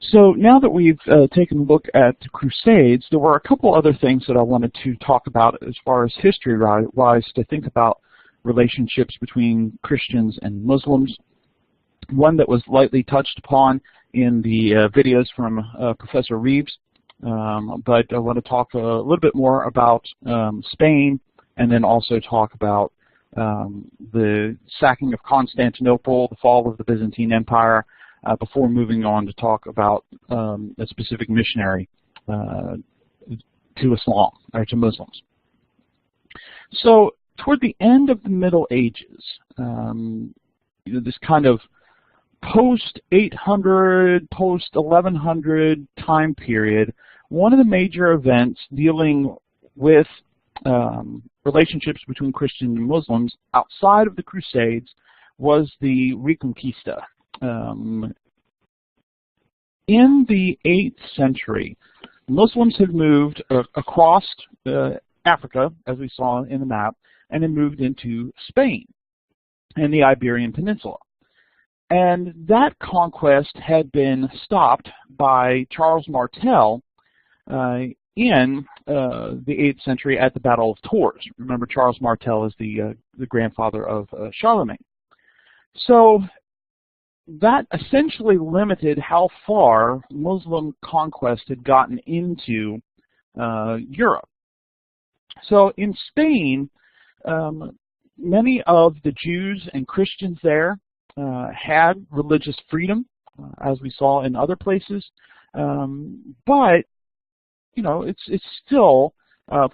So now that we've taken a look at the Crusades, there were a couple other things that I wanted to talk about as far as history-wise to think about relationships between Christians and Muslims. One that was lightly touched upon in the videos from Professor Reeves, but I want to talk a little bit more about Spain, and then also talk about the sacking of Constantinople, the fall of the Byzantine Empire, before moving on to talk about a specific missionary to Islam, or to Muslims. So toward the end of the Middle Ages, this kind of post-800, post-1100 time period, one of the major events dealing with relationships between Christians and Muslims outside of the Crusades was the Reconquista. In the 8th century, Muslims had moved across Africa, as we saw in the map, and then moved into Spain and the Iberian Peninsula. And that conquest had been stopped by Charles Martel in the 8th century at the Battle of Tours. Remember, Charles Martel is the grandfather of Charlemagne. So that essentially limited how far Muslim conquest had gotten into Europe. So in Spain, many of the Jews and Christians there had religious freedom, as we saw in other places, but you know, it's still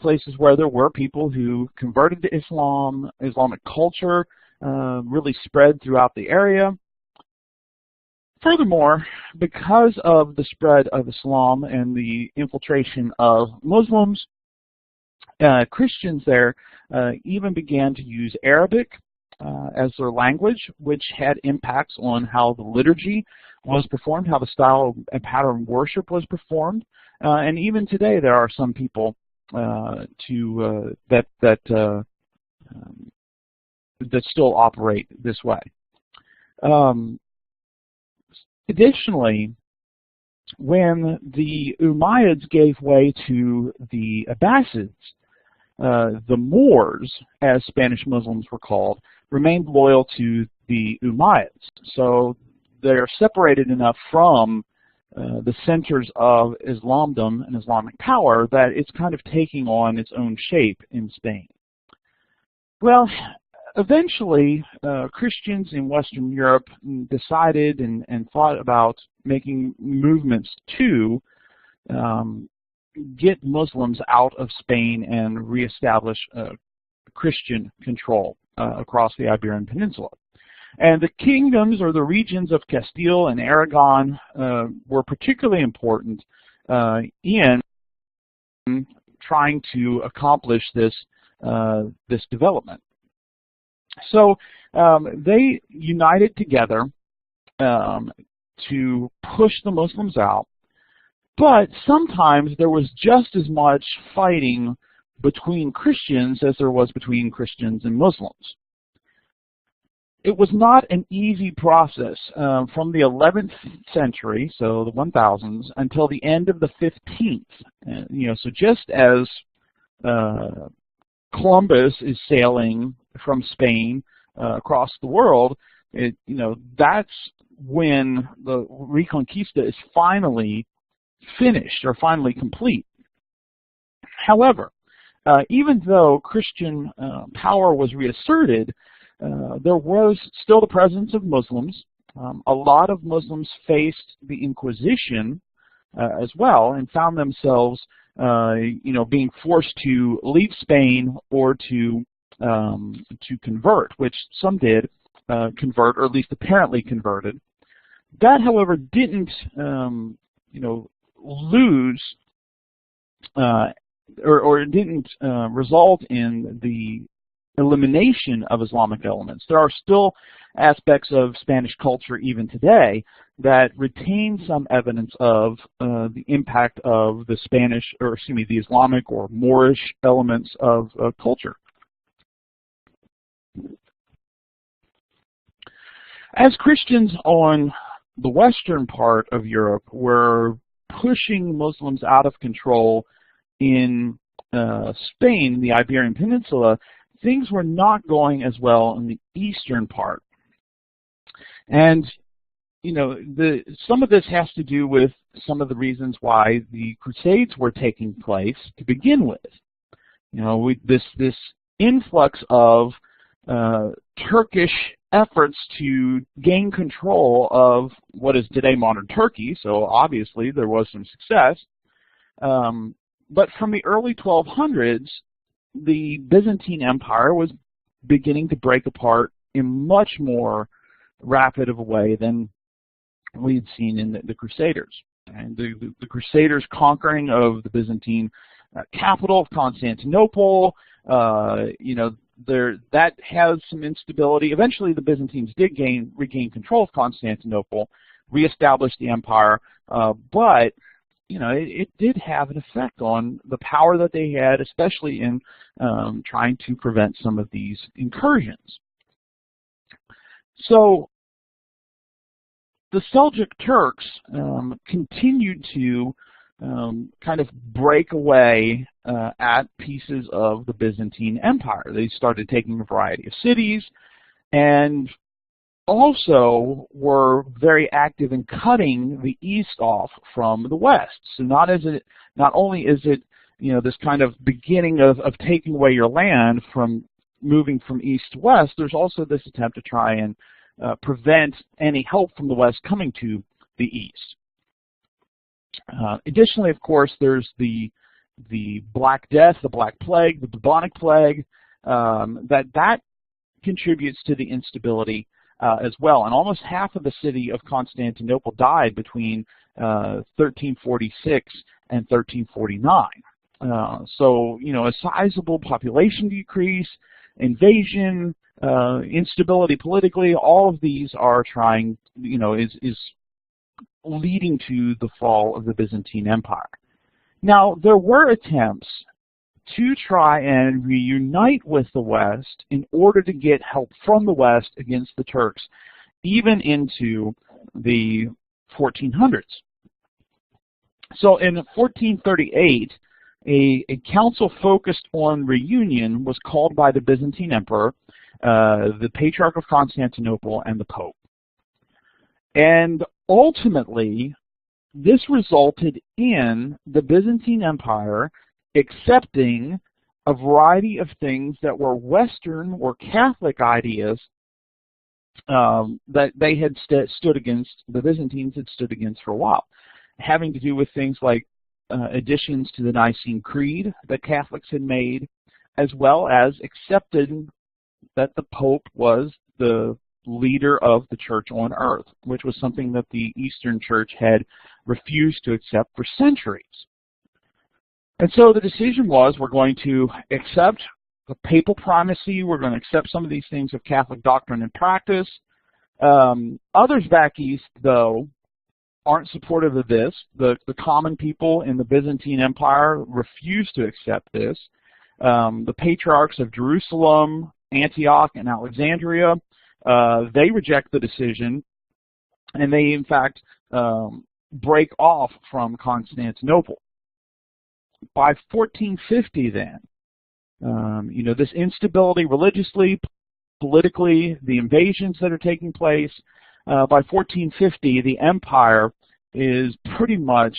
places where there were people who converted to Islam. Islamic culture really spread throughout the area. Furthermore, because of the spread of Islam and the infiltration of Muslims, Christians there even began to use Arabic as their language, which had impacts on how the liturgy was performed, how the style and pattern of worship was performed. And even today, there are some people that still operate this way. Additionally, when the Umayyads gave way to the Abbasids, the Moors, as Spanish Muslims were called, remained loyal to the Umayyads. So they're separated enough from the centers of Islamdom and Islamic power that it's kind of taking on its own shape in Spain. Well, eventually, Christians in Western Europe decided and thought about making movements to get Muslims out of Spain and reestablish Christian control across the Iberian Peninsula. And the kingdoms or the regions of Castile and Aragon were particularly important in trying to accomplish this development. So they united together to push the Muslims out, but sometimes there was just as much fighting between Christians as there was between Christians and Muslims. It was not an easy process from the 11th century, so the 1000s, until the end of the 15th. So just as Columbus is sailing from Spain across the world, that's when the Reconquista is finally finished or finally complete. However, even though Christian power was reasserted, there was still the presence of Muslims. A lot of Muslims faced the Inquisition as well and found themselves, being forced to leave Spain or to convert, which some did convert, or at least apparently converted. That, however, didn't, lose or it didn't result in the elimination of Islamic elements. There are still aspects of Spanish culture even today that retain some evidence of the impact of the the Islamic or Moorish elements of culture. As Christians on the western part of Europe were pushing Muslims out of control in Spain, the Iberian Peninsula, things were not going as well in the eastern part. And some of this has to do with some of the reasons why the Crusades were taking place to begin with. This influx of Turkish efforts to gain control of what is today modern Turkey, so obviously there was some success. But from the early 1200s, the Byzantine Empire was beginning to break apart in much more rapid of a way than we had seen in the Crusaders. And the Crusaders' conquering of the Byzantine capital of Constantinople, that has some instability. Eventually, the Byzantines did regain control of Constantinople, reestablish the empire, but it did have an effect on the power that they had, especially in trying to prevent some of these incursions. So the Seljuk Turks continued to kind of break away at pieces of the Byzantine Empire. They started taking a variety of cities, and also were very active in cutting the east off from the west. So not only is it this kind of beginning of taking away your land from moving from east to west, there's also this attempt to try and prevent any help from the west coming to the east. Additionally, of course, there's the Black Death, the Black Plague, the bubonic plague, that contributes to the instability as well. And almost half of the city of Constantinople died between 1346 and 1349. So, a sizable population decrease, invasion, instability politically, all of these are trying, is leading to the fall of the Byzantine Empire. Now, there were attempts to try and reunite with the West in order to get help from the West against the Turks, even into the 1400s. So in 1438, a council focused on reunion was called by the Byzantine Emperor, the Patriarch of Constantinople, and the Pope. And ultimately, this resulted in the Byzantine Empire accepting a variety of things that were Western or Catholic ideas that they had stood against, the Byzantines had stood against for a while, having to do with things like additions to the Nicene Creed that Catholics had made, as well as accepted that the Pope was the leader of the church on earth, which was something that the Eastern Church had refused to accept for centuries. And so the decision was, we're going to accept the papal primacy, we're going to accept some of these things of Catholic doctrine and practice. Others back east, though, aren't supportive of this. The common people in the Byzantine Empire refuse to accept this. The patriarchs of Jerusalem, Antioch, and Alexandria, they reject the decision, and they, in fact, break off from Constantinople. By 1450, then, this instability religiously, politically, the invasions that are taking place, by 1450, the empire is pretty much,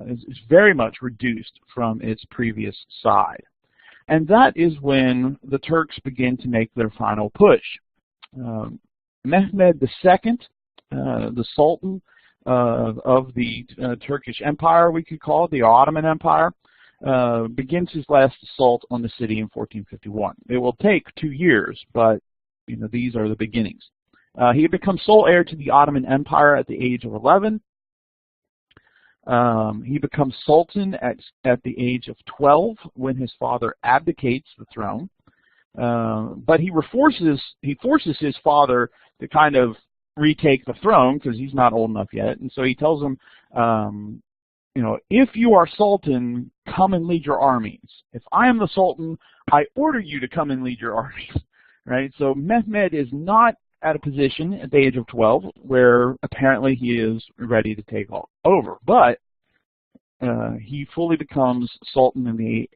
is very much reduced from its previous side. And that is when the Turks begin to make their final push. Mehmed II, the Sultan of the Turkish Empire, we could call it, the Ottoman Empire, begins his last assault on the city in 1451. It will take 2 years, but these are the beginnings. He had become sole heir to the Ottoman Empire at the age of 11. He becomes Sultan at the age of 12 when his father abdicates the throne. But he forces his father to kind of retake the throne because he's not old enough yet. And so he tells him, if you are Sultan, come and lead your armies. If I am the Sultan, I order you to come and lead your armies. Right? So Mehmed is not at a position at the age of 12 where apparently he is ready to take over. But he fully becomes Sultan in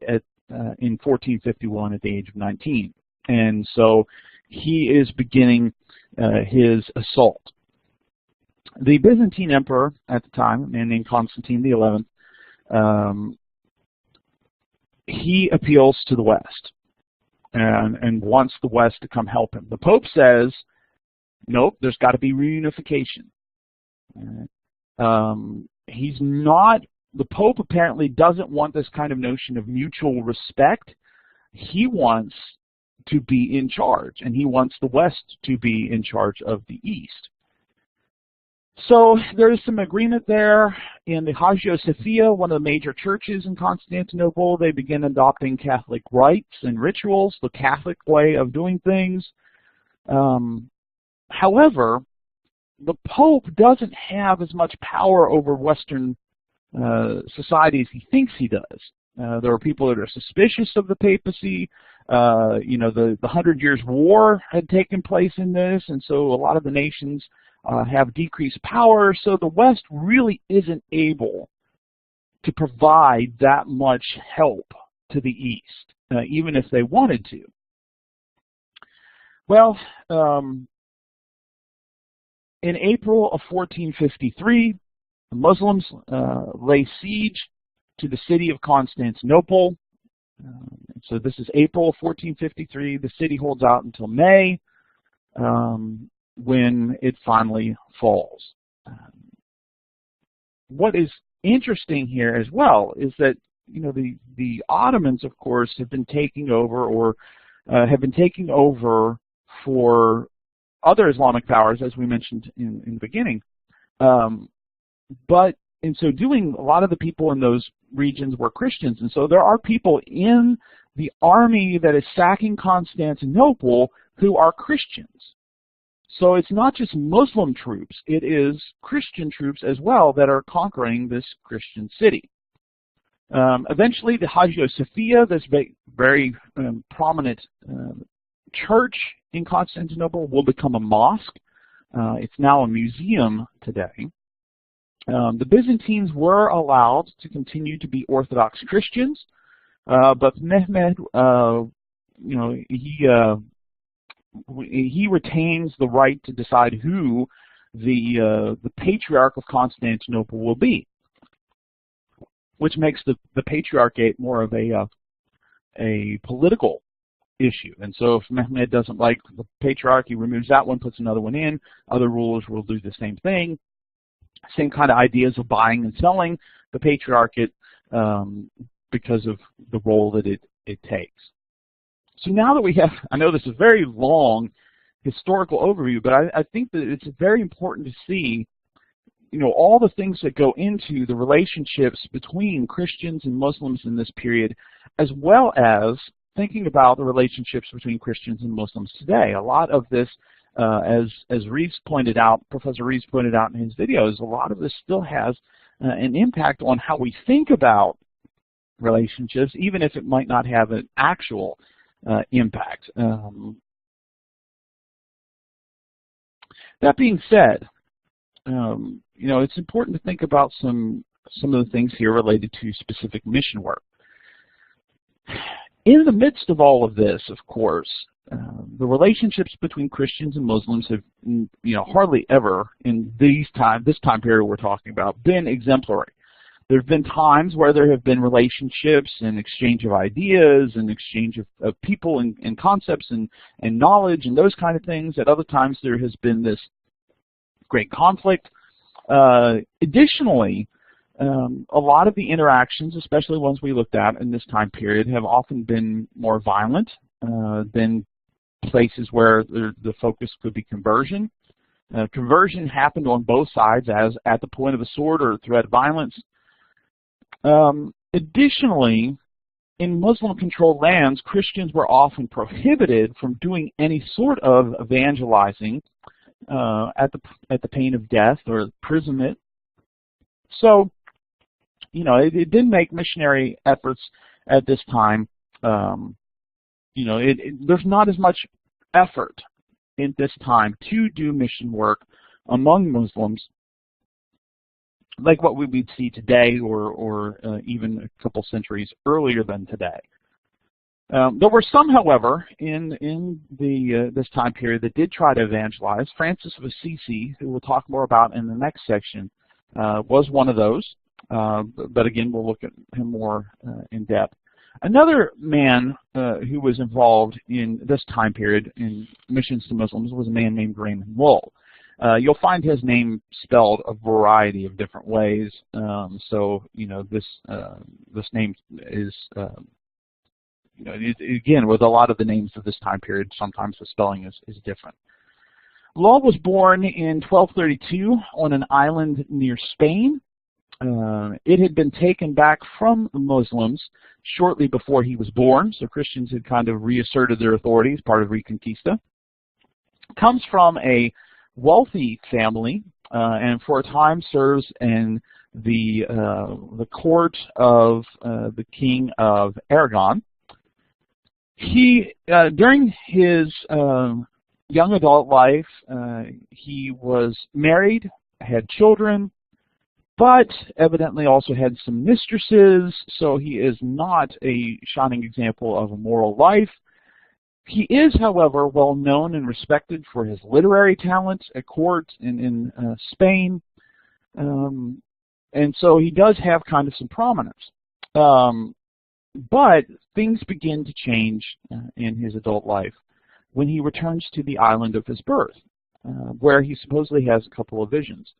1451 at the age of 19. And so he is beginning his assault. The Byzantine emperor at the time, a man named Constantine XI, he appeals to the West and wants the West to come help him. The Pope says, nope, there's got to be reunification. The Pope apparently doesn't want this kind of notion of mutual respect. He wants to be in charge, and he wants the West to be in charge of the East. So there is some agreement there. In the Hagia Sophia, one of the major churches in Constantinople, they begin adopting Catholic rites and rituals, the Catholic way of doing things. However, the Pope doesn't have as much power over Western society as he thinks he does. There are people that are suspicious of the papacy. The 100 Years' War had taken place in this, and so a lot of the nations have decreased power, so the West really isn't able to provide that much help to the East, even if they wanted to. Well, in April of 1453, the Muslims lay siege to the city of Constantinople. So this is April of 1453. The city holds out until May, when it finally falls. What is interesting here as well is that the Ottomans, of course, have been taking over for other Islamic powers, as we mentioned in the beginning. But in so doing, a lot of the people in those regions were Christians, and so there are people in the army that is sacking Constantinople who are Christians. So it's not just Muslim troops, it is Christian troops as well that are conquering this Christian city. Eventually, the Hagia Sophia, this very prominent church in Constantinople, will become a mosque. It's now a museum today. The Byzantines were allowed to continue to be Orthodox Christians, but Mehmed, he retains the right to decide who the Patriarch of Constantinople will be, which makes the Patriarchate more of a political issue. And so if Mehmed doesn't like the Patriarch, he removes that one, puts another one in. Other rulers will do the same thing. Same kind of ideas of buying and selling the Patriarchate because of the role that it takes. So now that we have, I know this is a very long historical overview, but I think that it's very important to see, all the things that go into the relationships between Christians and Muslims in this period, as well as thinking about the relationships between Christians and Muslims today. A lot of this, as Reeves pointed out, Professor Reeves pointed out in his videos, a lot of this still has an impact on how we think about relationships, even if it might not have an actual impact. That being said, it's important to think about some of the things here related to specific mission work. In the midst of all of this, of course, the relationships between Christians and Muslims have, hardly ever in this time period we're talking about, been exemplary. There have been times where there have been relationships and exchange of ideas and exchange of people and concepts and knowledge and those kind of things. At other times there has been this great conflict. Additionally, a lot of the interactions, especially ones we looked at in this time period, have often been more violent than places where the focus could be conversion. Conversion happened on both sides, as at the point of a sword or threat of violence. Additionally, in Muslim-controlled lands, Christians were often prohibited from doing any sort of evangelizing at the pain of death or imprisonment. So, it didn't make missionary efforts at this time. There's not as much effort in this time to do mission work among Muslims, like what we would see today, or even a couple centuries earlier than today. There were some, however, in this time period that did try to evangelize. Francis of Assisi, who we'll talk more about in the next section, was one of those. But again, we'll look at him more in depth. Another man who was involved in this time period in missions to Muslims was a man named Raymond Lull. You'll find his name spelled a variety of different ways. So this name is again, with a lot of the names of this time period, sometimes the spelling is different. Lull was born in 1232 on an island near Spain. It had been taken back from the Muslims shortly before he was born, so Christians had kind of reasserted their authority as part of Reconquista. Comes from a wealthy family, and for a time serves in the court of the King of Aragon. He, during his young adult life, he was married, had children, but evidently also had some mistresses, so he is not a shining example of a moral life. He is, however, well known and respected for his literary talents at court in Spain, and so he does have kind of some prominence. But things begin to change in his adult life when he returns to the island of his birth, where he supposedly has a couple of visions.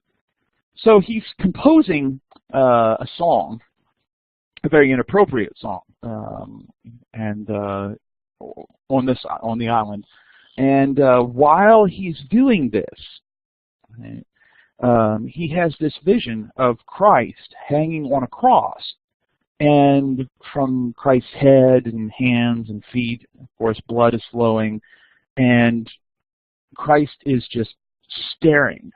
So he's composing a song, a very inappropriate song, and on the island. And while he's doing this, he has this vision of Christ hanging on a cross. And from Christ's head and hands and feet, of course, blood is flowing, and Christ is just staring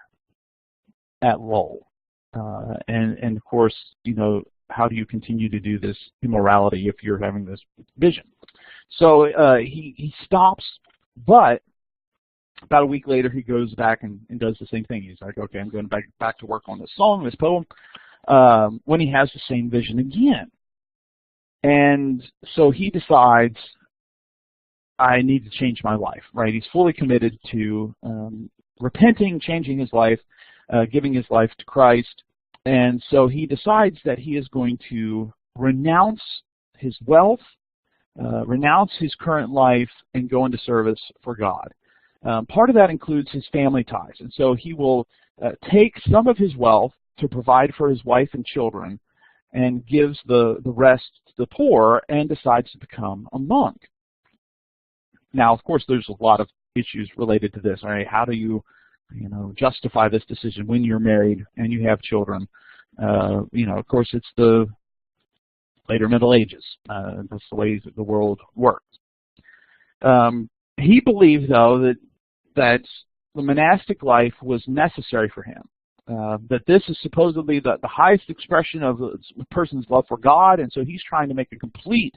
at Lull. And of course, how do you continue to do this immorality if you're having this vision? So he stops, but about a week later he goes back and does the same thing. He's like, okay, I'm going back to work on this song, this poem, when he has the same vision again. And so he decides, I need to change my life, right? He's fully committed to repenting, changing his life, giving his life to Christ. And so he decides that he is going to renounce his wealth, renounce his current life, and go into service for God. Part of that includes his family ties. And so he will take some of his wealth to provide for his wife and children, and gives the rest to the poor, and decides to become a monk. Now, of course, there's a lot of issues related to this. Right? How do you justify this decision when you're married and you have children? Of course, it's the later Middle Ages. That's the way the world works. He believed, though, that the monastic life was necessary for him. That this is supposedly the highest expression of a person's love for God, and so he's trying to make a complete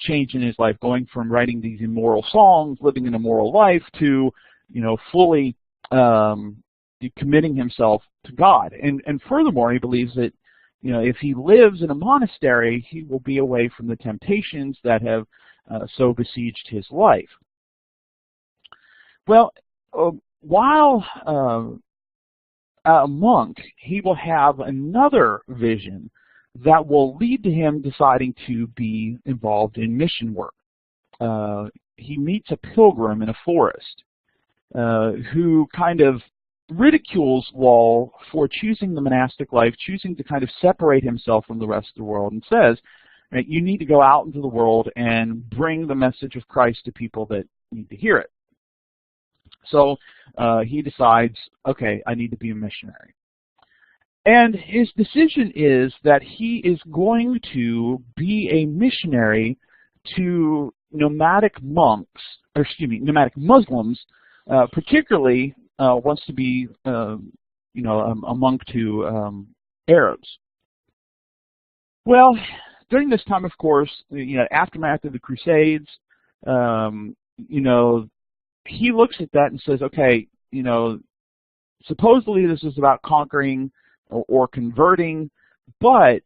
change in his life, going from writing these immoral songs, living an immoral life, to fully committing himself to God. And furthermore, he believes that if he lives in a monastery, he will be away from the temptations that have so besieged his life. Well, while a monk, he will have another vision that will lead to him deciding to be involved in mission work. He meets a pilgrim in a forest who kind of ridicules Lull for choosing the monastic life, choosing to kind of separate himself from the rest of the world, and says, right, you need to go out into the world and bring the message of Christ to people that need to hear it. So he decides, okay, I need to be a missionary. And his decision is that he is going to be a missionary to nomadic Muslims, particularly wants to be, a monk to Arabs. Well, during this time, of course, aftermath of the Crusades, he looks at that and says, okay, you know, supposedly this is about conquering or converting, but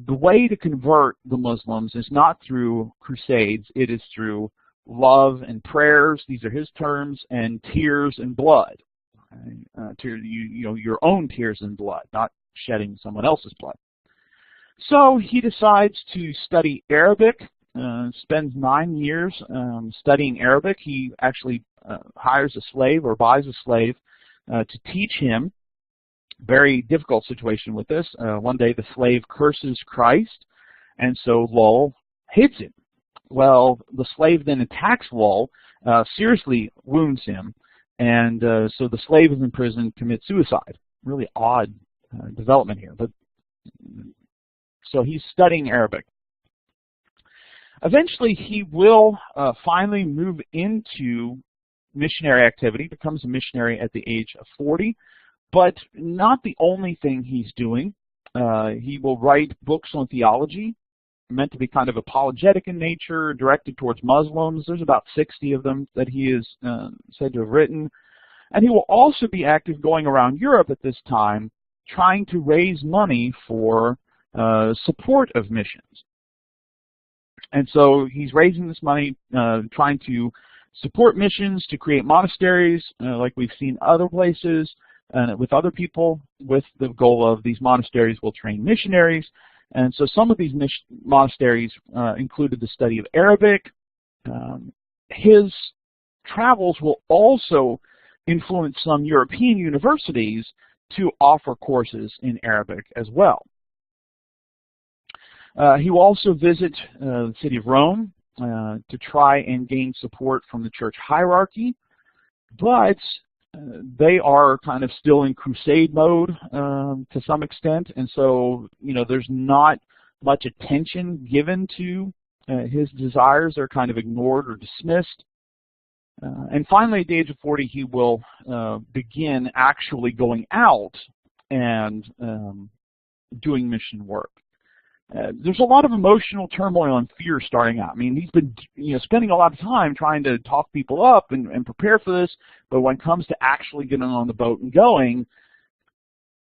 the way to convert the Muslims is not through crusades. It is through love and prayers, these are his terms, and tears and blood. You know, your own tears and blood, not shedding someone else's blood. So he decides to study Arabic, spends 9 years studying Arabic. He actually hires a slave or buys a slave to teach him. Very difficult situation with this. One day the slave curses Christ, and so Lull hits him. Well, the slave then attacks Lull, seriously wounds him, and so the slave is in prison, commits suicide. Really odd development here. But so he's studying Arabic. Eventually he will finally move into missionary activity, becomes a missionary at the age of 40. But not the only thing he's doing. He will write books on theology, meant to be kind of apologetic in nature, directed towards Muslims. There's about 60 of them that he is said to have written. And he will also be active going around Europe at this time, trying to raise money for support of missions. And so he's raising this money, trying to support missions, to create monasteries, like we've seen other places, with other people, with the goal of these monasteries will train missionaries. And so some of these monasteries included the study of Arabic. His travels will also influence some European universities to offer courses in Arabic as well. He will also visit the city of Rome to try and gain support from the church hierarchy, but they are kind of still in crusade mode to some extent, and so, you know, there's not much attention given to his desires. They're kind of ignored or dismissed. And finally, at the age of 40, he will begin actually going out and doing mission work. There's a lot of emotional turmoil and fear starting out. I mean, he's been, you know, spending a lot of time trying to talk people up and prepare for this, but when it comes to actually getting on the boat and going,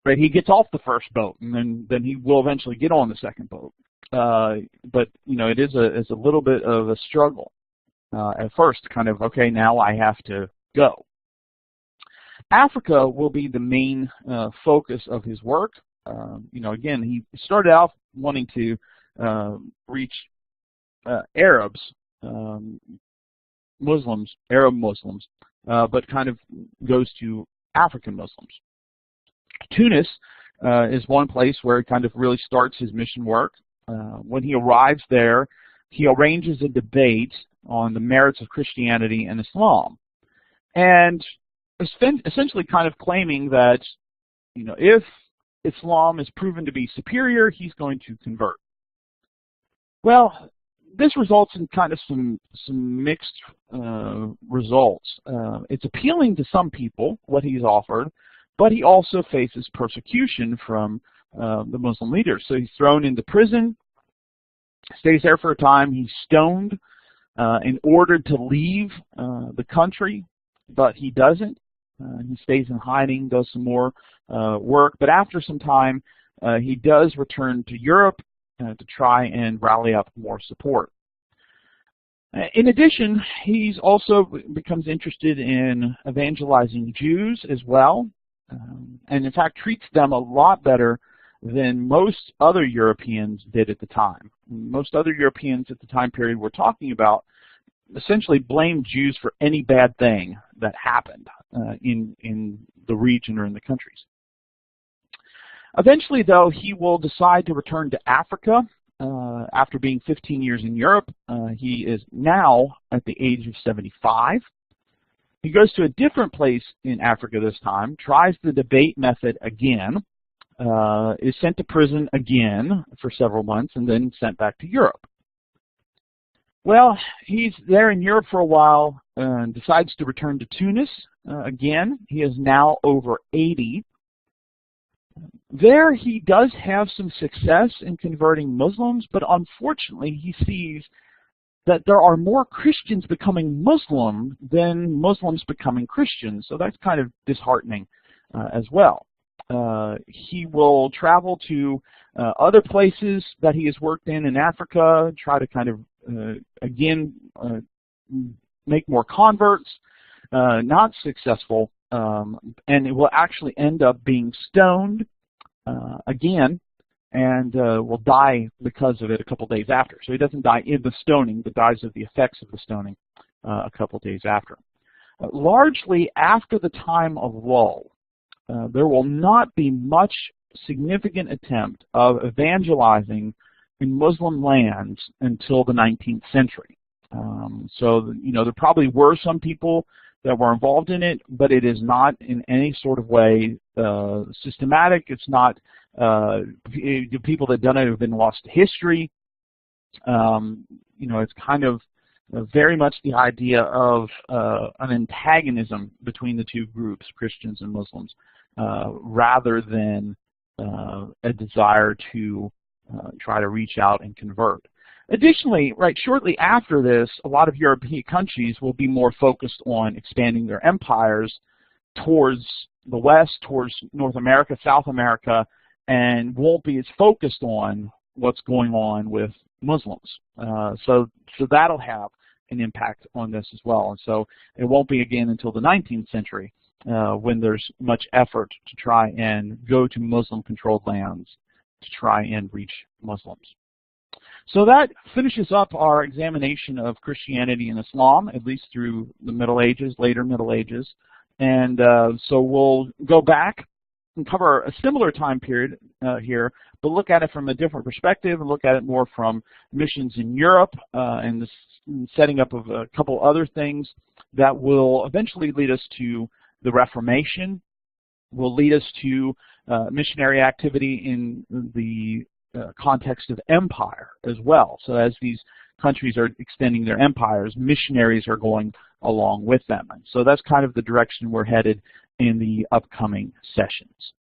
right, he gets off the first boat, and then he will eventually get on the second boat. But you know, it is a little bit of a struggle at first. Kind of, okay, now I have to go. Africa will be the main focus of his work. You know, again, he started out wanting to reach Arabs, Muslims, Arab Muslims, but kind of goes to African Muslims. Tunis is one place where he kind of really starts his mission work. When he arrives there, he arranges a debate on the merits of Christianity and Islam, and essentially kind of claiming that, you know, if Islam is proven to be superior, he's going to convert. Well, this results in kind of some mixed results. It's appealing to some people, what he's offered, but he also faces persecution from the Muslim leaders. So he's thrown into prison, stays there for a time, he's stoned and ordered to leave the country, but he doesn't. He stays in hiding, does some more work, but after some time he does return to Europe to try and rally up more support. In addition, he's also becomes interested in evangelizing Jews as well, and in fact treats them a lot better than most other Europeans did at the time. Most other Europeans at the time period we're talking about essentially blamed Jews for any bad thing that happened in the region or in the countries. Eventually, though, he will decide to return to Africa after being 15 years in Europe. He is now at the age of 75. He goes to a different place in Africa this time, tries the debate method again, is sent to prison again for several months, and then sent back to Europe. Well, he's there in Europe for a while and decides to return to Tunis again. He is now over 80. There he does have some success in converting Muslims, but unfortunately he sees that there are more Christians becoming Muslim than Muslims becoming Christians. So that's kind of disheartening as well. He will travel to other places that he has worked in Africa, try to kind of, again, make more converts, not successful, and it will actually end up being stoned again, and will die because of it a couple days after. So he doesn't die in the stoning, but dies of the effects of the stoning a couple days after. Largely after the time of lull, there will not be much significant attempt of evangelizing in Muslim lands until the 19th century. So, you know, there probably were some people that were involved in it, but it is not in any sort of way systematic. It's not the people that have done it have been lost to history. You know, it's kind of very much the idea of an antagonism between the two groups, Christians and Muslims, rather than a desire to try to reach out and convert. Additionally, right, shortly after this, a lot of European countries will be more focused on expanding their empires towards the west, towards North America, South America, and won't be as focused on what's going on with Muslims. So that'll have an impact on this as well. And so it won't be again until the 19th century when there's much effort to try and go to Muslim-controlled lands to try and reach Muslims. So that finishes up our examination of Christianity and Islam, at least through the Middle Ages, later Middle Ages. And so we'll go back and cover a similar time period here, but look at it from a different perspective and look at it more from missions in Europe and the setting up of a couple other things that will eventually lead us to the Reformation, will lead us to missionary activity in the context of empire as well. So as these countries are extending their empires, missionaries are going along with them. And so that's kind of the direction we're headed in the upcoming sessions.